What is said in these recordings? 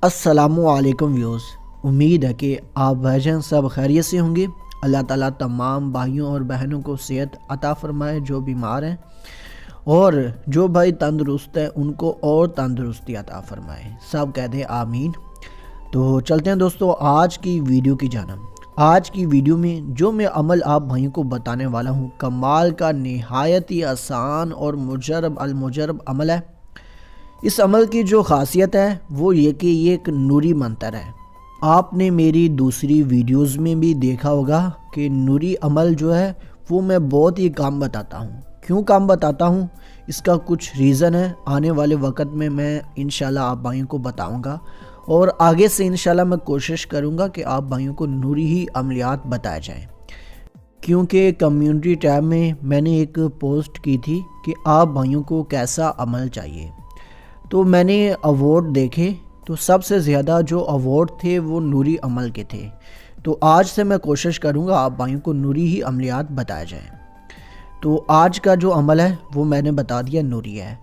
अस्सलामुअलैकुम व्यूज़। उम्मीद है कि आप भाईजान सब खैरियत से होंगे। अल्लाह ताला तमाम भाइयों और बहनों को सेहत अता फ़रमाए जो बीमार हैं, और जो भाई तंदुरुस्त है उनको और तंदुरुस्ती अता फ़रमाए। सब कहते हैं आमीन। तो चलते हैं दोस्तों आज की वीडियो की जानब। आज की वीडियो में जो मैं अमल आप भाइयों को बताने वाला हूँ, कमाल का नहायत ही आसान और मुजरब अमल है। इस अमल की जो खासियत है वो ये कि ये एक नूरी मंतर है। आपने मेरी दूसरी वीडियोस में भी देखा होगा कि नूरी अमल जो है वो मैं बहुत ही कम बताता हूँ। क्यों कम बताता हूँ, इसका कुछ रीज़न है। आने वाले वक्त में मैं इंशाल्लाह आप भाइयों को बताऊँगा, और आगे से इंशाल्लाह मैं कोशिश करूँगा कि आप भाइयों को नूरी ही अमलियात बताए जाएँ। क्योंकि कम्युनिटी टैब में मैंने एक पोस्ट की थी कि आप भाइयों को कैसा अमल चाहिए, तो मैंने अवार्ड देखे तो सबसे ज़्यादा जो अवार्ड थे वो नूरी अमल के थे। तो आज से मैं कोशिश करूँगा आप भाइयों को नूरी ही अमलियात बताए जाएँ। तो आज का जो अमल है वो मैंने बता दिया नूरी है,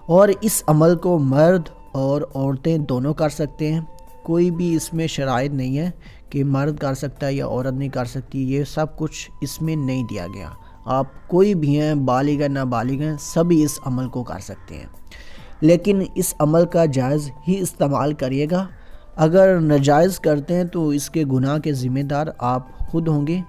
और इस अमल को मर्द और औरतें दोनों कर सकते हैं। कोई भी इसमें शराइत नहीं है कि मर्द कर सकता है या औरत नहीं कर सकती, ये सब कुछ इसमें नहीं दिया गया। आप कोई भी हैं, बालिग है नाबालिग हैं, सभी इस अमल को कर सकते हैं। लेकिन इस अमल का जायज़ ही इस्तेमाल करिएगा। अगर नाजायज़ करते हैं तो इसके गुनाह के ज़िम्मेदार आप खुद होंगे,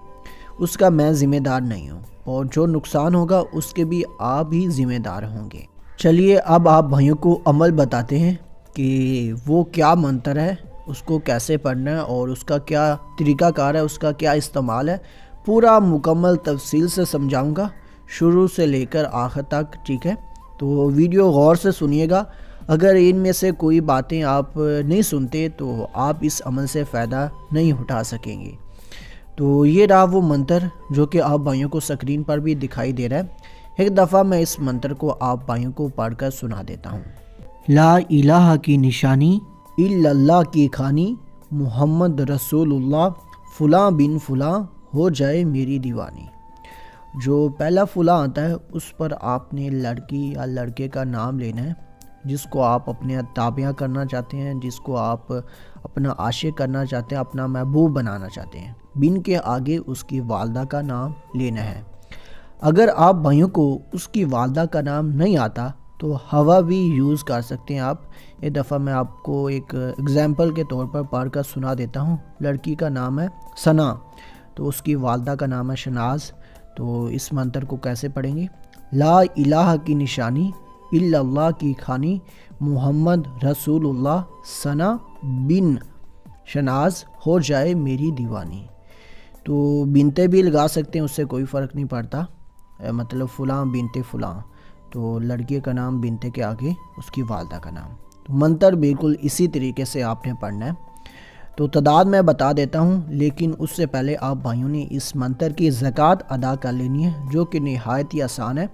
उसका मैं ज़िम्मेदार नहीं हूँ, और जो नुकसान होगा उसके भी आप ही ज़िम्मेदार होंगे। चलिए अब आप भाइयों को अमल बताते हैं कि वो क्या मंत्र है, उसको कैसे पढ़ना है और उसका क्या तरीक़ाकार है, उसका क्या इस्तेमाल है। पूरा मुकम्मल तफसील से समझाऊँगा शुरू से लेकर आखिर तक, ठीक है। तो वीडियो गौर से सुनिएगा। अगर इनमें से कोई बातें आप नहीं सुनते तो आप इस अमल से फ़ायदा नहीं उठा सकेंगे। तो ये रहा वो मंत्र जो कि आप भाइयों को स्क्रीन पर भी दिखाई दे रहा है। एक दफ़ा मैं इस मंत्र को आप भाइयों को पढ़कर सुना देता हूँ। ला इलाहा की निशानी इल्लल्लाह की खानी, मुहम्मद रसूलुल्लाह, फ़ुलां बिन फ़ुलां हो जाए मेरी दीवानी। जो पहला फुला आता है उस पर आपने लड़की या लड़के का नाम लेना है जिसको आप अपने ताबिया करना चाहते हैं, जिसको आप अपना आशिक करना चाहते हैं, अपना महबूब बनाना चाहते हैं। बिन के आगे उसकी वालदा का नाम लेना है। अगर आप भाइयों को उसकी वालदा का नाम नहीं आता तो हवा भी यूज़ कर सकते हैं आप। एक दफ़ा मैं आपको एक एग्ज़ाम्पल के तौर पर पढ़ कर सुना देता हूँ। लड़की का नाम है सना, तो उसकी वालदा का नाम है शनाज। तो इस मंत्र को कैसे पढ़ेंगे? ला इलाहा की निशानी इल्लल्लाह की खानी, मुहम्मद रसूलुल्लाह, सना बिन शनाज हो जाए मेरी दीवानी। तो बिनते भी लगा सकते हैं, उससे कोई फ़र्क नहीं पड़ता। मतलब फ़ुलां बिनते फ़ुलां, तो लड़के का नाम बिनते के आगे उसकी वालदा का नाम। तो मंत्र बिल्कुल इसी तरीके से आपने पढ़ना है। तो तादाद मैं बता देता हूँ, लेकिन उससे पहले आप भाइयों ने इस मंत्र की ज़कात अदा कर लेनी है, जो कि नहायत ही आसान है।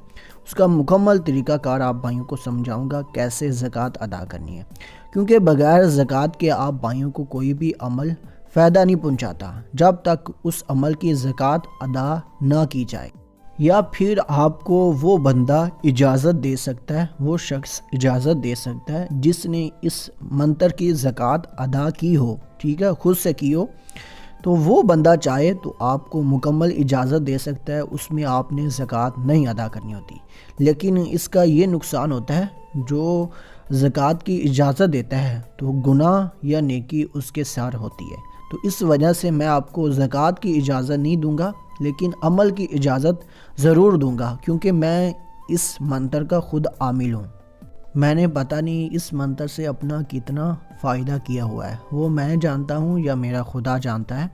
उसका मुकम्मल तरीक़ाकार आप भाइयों को समझाऊंगा कैसे ज़कात अदा करनी है, क्योंकि बग़ैर ज़कात के आप भाइयों को कोई भी अमल फ़ायदा नहीं पहुँचाता जब तक उस अमल की ज़कात अदा ना की जाए, या फिर आपको वो बंदा इजाज़त दे सकता है, वो शख्स इजाज़त दे सकता है जिसने इस मंत्र की ज़कात अदा की हो, ठीक है, खुद से की हो। तो वो बंदा चाहे तो आपको मुकम्मल इजाज़त दे सकता है, उसमें आपने ज़कात नहीं अदा करनी होती। लेकिन इसका ये नुकसान होता है, जो ज़कात की इजाज़त देता है तो गुनाह या नेकी उसके सार होती है। तो इस वजह से मैं आपको ज़कात की इजाज़त नहीं दूंगा, लेकिन अमल की इजाज़त ज़रूर दूंगा, क्योंकि मैं इस मंत्र का ख़ुद आमिल हूँ। मैंने पता नहीं इस मंत्र से अपना कितना फ़ायदा किया हुआ है, वो मैं जानता हूँ या मेरा खुदा जानता है।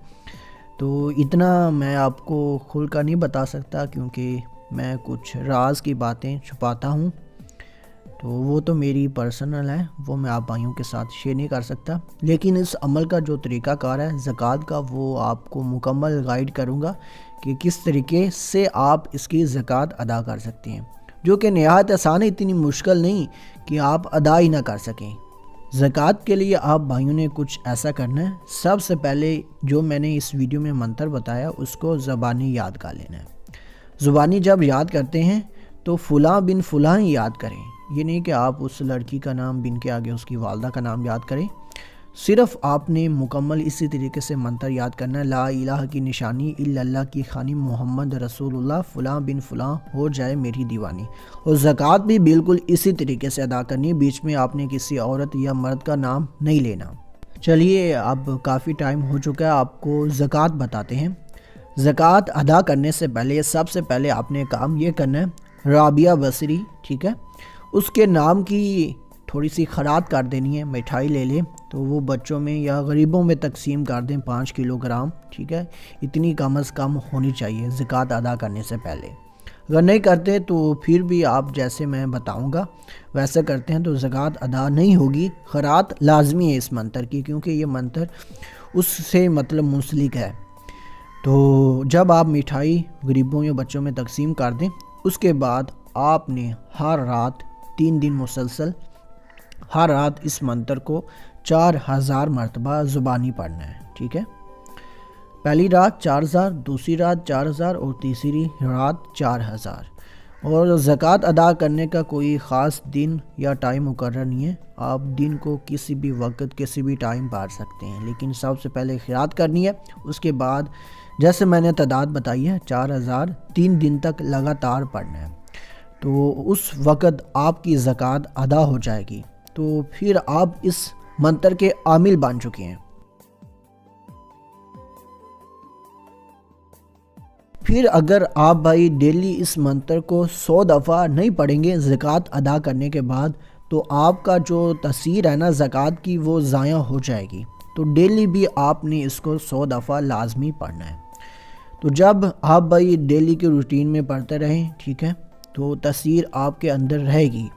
तो इतना मैं आपको खुल कर नहीं बता सकता, क्योंकि मैं कुछ राज की बातें छुपाता हूँ। तो वो तो मेरी पर्सनल है, वो मैं आप भाइयों के साथ शेयर नहीं कर सकता। लेकिन इस अमल का जो तरीक़ाकार है ज़कात का, वो आपको मुकम्मल गाइड करूँगा कि किस तरीके से आप इसकी ज़कात अदा कर सकते हैं, जो कि नहायत आसान है, इतनी मुश्किल नहीं कि आप अदा ही ना कर सकें। ज़कात के लिए आप भाइयों ने कुछ ऐसा करना है। सबसे पहले जो मैंने इस वीडियो में मंत्र बताया उसको ज़बानी याद कर लेना है। ज़ुबानी जब याद करते हैं तो फ़ुलां बिन फ़ुलां ही याद करें। ये नहीं कि आप उस लड़की का नाम बिन के आगे उसकी वालदा का नाम याद करें। صرف آپ نے مکمل اسی طریقے سے منتر یاد کرنا ہے، لا الہ کی نشانی الا اللہ کی خوانی محمد رسول اللہ فلاں بن فلاں ہو جائے میری دیوانی۔ اور زکوٰۃ بھی بالکل اسی طریقے سے ادا کرنی ہے، بیچ میں آپ نے کسی عورت یا مرد کا نام نہیں لینا۔ چلیے اب کافی ٹائم ہو چکا ہے، آپ کو زکوٰۃ بتاتے ہیں۔ زکوٰۃ ادا کرنے سے پہلے سب سے پہلے آپ نے کام یہ کرنا ہے، رابعہ بصری، ٹھیک ہے، اس کے نام کی تھوڑی سی خیرات کر دینی ہے، مٹھائی لے لیں تو وہ بچوں میں یا غریبوں میں تقسیم کر دیں 5 کلو گرام، ٹھیک ہے، اتنی کم از کم ہونی چاہیے زکوٰۃ ادا کرنے سے پہلے۔ اگر نہیں کرتے تو پھر بھی آپ جیسے میں بتاؤں گا ویسے کرتے ہیں تو زکوٰۃ ادا نہیں ہوگی۔ خیرات لازمی ہے اس منتر کی، کیونکہ یہ منتر اس سے مطلب منسلک ہے۔ تو جب آپ مٹھائی غریبوں یا بچوں میں تقسیم کر دیں، اس کے بعد آپ نے ہر رات 3 دن مسلسل ہر رات اس منتر کو 4000 مرتبہ زبانی پڑھنا ہے، ٹھیک ہے۔ پہلی رات 4000، دوسری رات 4000 اور تیسری رات 4000۔ اور زکوٰۃ ادا کرنے کا کوئی خاص دن یا ٹائم مقرر نہیں ہے، آپ دن کو کسی بھی وقت کسی بھی ٹائم پڑھ سکتے ہیں، لیکن سب سے پہلے خیرات کرنی ہے۔ اس کے بعد جیسے میں نے تعداد بتائی ہے 4000 3 دن تک لگاتار پڑھنا ہے، تو اس وقت آپ کی زکوٰۃ ادا ہو جائے گی، تو پھر آپ اس منتر کے عامل بن چکے ہیں۔ پھر اگر آپ بھائی ڈیلی اس منتر کو 100 دفعہ نہیں پڑھیں گے زکوٰۃ ادا کرنے کے بعد، تو آپ کا جو تاثیر ہے نا زکوٰۃ کی وہ ضائع ہو جائے گی۔ تو ڈیلی بھی آپ نے اس کو 100 دفعہ لازمی پڑھنا ہے۔ تو جب آپ بھائی ڈیلی کے روٹین میں پڑھتے رہیں، ٹھیک ہے، تو تاثیر آپ کے اندر رہے گی۔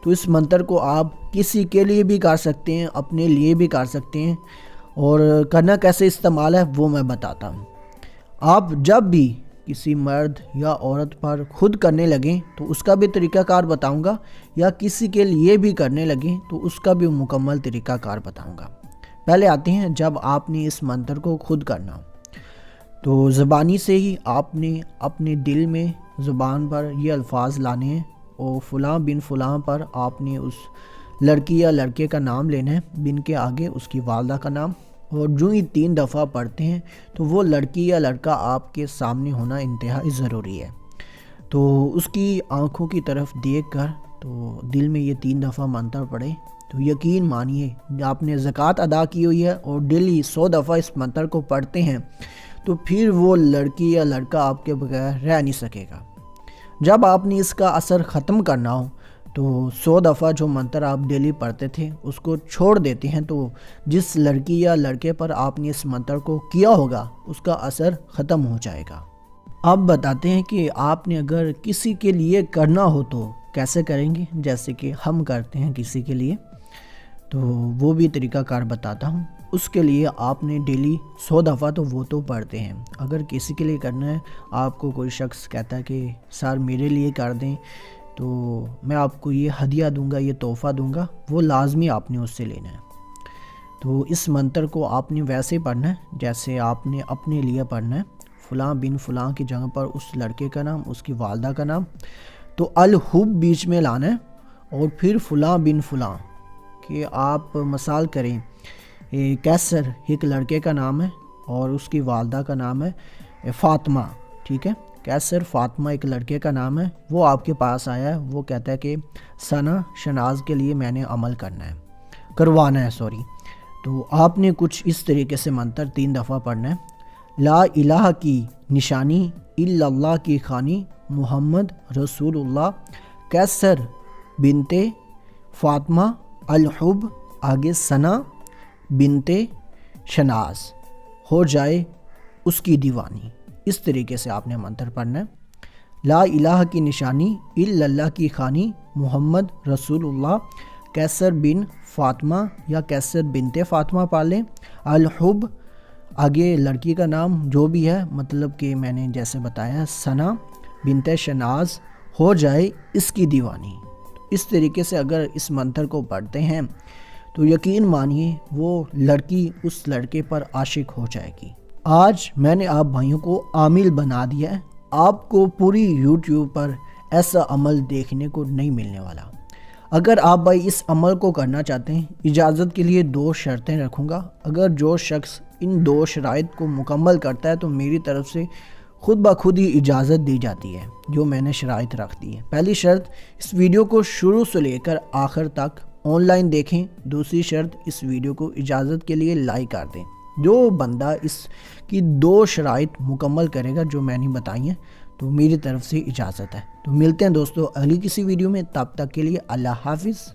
تو اس منتر کو آپ کسی کے لیے بھی کر سکتے ہیں، اپنے لیے بھی کر سکتے ہیں، اور کرنا کیسے استعمال ہے وہ میں بتاتا ہوں۔ آپ جب بھی کسی مرد یا عورت پر خود کرنے لگیں تو اس کا بھی طریقہ کار بتاؤں گا، یا کسی کے لیے بھی کرنے لگیں تو اس کا بھی مکمل طریقہ کار بتاؤں گا۔ پہلے آتے ہیں جب آپ نے اس منتر کو خود کرنا، تو زبانی سے ہی آپ نے اپنے دل میں زبان پر یہ الفاظ لانے ہیں، اور فلاں بن فلاں پر آپ نے اس لڑکی یا لڑکے کا نام لینا ہے، بن کے آگے اس کی والدہ کا نام، اور جو ہی 3 دفعہ پڑھتے ہیں تو وہ لڑکی یا لڑکا آپ کے سامنے ہونا انتہائی ضروری ہے۔ تو اس کی آنکھوں کی طرف دیکھ کر تو دل میں یہ 3 دفعہ منتر پڑھیں، تو یقین مانیے آپ نے زکوٰۃ ادا کی ہوئی ہے اور ڈیلی 100 دفعہ اس منتر کو پڑھتے ہیں، تو پھر وہ لڑکی یا لڑکا آپ کے بغیر رہ نہیں سکے گا۔ جب آپ نے اس کا اثر ختم کرنا ہو تو 100 دفعہ جو منتر آپ ڈیلی پڑھتے تھے اس کو چھوڑ دیتے ہیں، تو جس لڑکی یا لڑکے پر آپ نے اس منتر کو کیا ہوگا اس کا اثر ختم ہو جائے گا۔ اب بتاتے ہیں کہ آپ نے اگر کسی کے لیے کرنا ہو تو کیسے کریں گے، جیسے کہ ہم کرتے ہیں کسی کے لیے، تو وہ بھی طریقہ کار بتاتا ہوں۔ اس کے لیے آپ نے ڈیلی 100 دفعہ تو وہ تو پڑھتے ہیں، اگر کسی کے لیے کرنا ہے، آپ کو کوئی شخص کہتا ہے کہ سر میرے لیے کر دیں تو میں آپ کو یہ ہدیہ دوں گا، یہ تحفہ دوں گا، وہ لازمی آپ نے اس سے لینا ہے۔ تو اس منتر کو آپ نے ویسے پڑھنا ہے جیسے آپ نے اپنے لیے پڑھنا ہے، فلاں بن فلاں کی جگہ پر اس لڑکے کا نام، اس کی والدہ کا نام، تو الحب بیچ میں لانا ہے، اور پھر فلاں بن فلاں کہ آپ مثال کریں کیسر ایک لڑکے کا نام ہے اور اس کی والدہ کا نام ہے فاطمہ، ٹھیک ہے، کیسر فاطمہ ایک لڑکے کا نام ہے، وہ آپ کے پاس آیا ہے، وہ کہتا ہے کہ ثنا شناز کے لیے میں نے عمل کروانا ہے، تو آپ نے کچھ اس طریقے سے منتر 3 دفعہ پڑھنا ہے، لا الہ کی نشانی الا اللہ کی خوانی محمد رسول اللہ کیسر بنتے فاطمہ الحب آگے ثنا بنتے شناز ہو جائے اس کی دیوانی۔ اس طریقے سے آپ نے منتر پڑھنا ہے، لا الہ کی نشانی الا اللہ کی خوانی محمد رسول اللہ کیسر بن فاطمہ یا کیسر بنتے فاطمہ پڑھ لیں، الحب آگے لڑکی کا نام جو بھی ہے، مطلب کہ میں نے جیسے بتایا ثنا بنتے شناز ہو جائے اس کی دیوانی۔ اس طریقے سے اگر اس منتر کو پڑھتے ہیں تو یقین مانیے وہ لڑکی اس لڑکے پر عاشق ہو جائے گی۔ آج میں نے آپ بھائیوں کو عامل بنا دیا ہے، آپ کو پوری یوٹیوب پر ایسا عمل دیکھنے کو نہیں ملنے والا۔ اگر آپ بھائی اس عمل کو کرنا چاہتے ہیں، اجازت کے لیے 2 شرطیں رکھوں گا۔ اگر جو شخص ان 2 شرائط کو مکمل کرتا ہے تو میری طرف سے خود بخود ہی اجازت دی جاتی ہے جو میں نے شرائط رکھ دی ہے۔ پہلی شرط، اس ویڈیو کو شروع سے لے کر آخر تک آن لائن دیکھیں۔ دوسری شرط، اس ویڈیو کو اجازت کے لیے لائک کر دیں۔ جو بندہ اس کی 2 شرائط مکمل کرے گا جو میں نے بتائی ہیں تو میری طرف سے اجازت ہے۔ تو ملتے ہیں دوستو اگلی کسی ویڈیو میں، تب تک کے لیے اللہ حافظ۔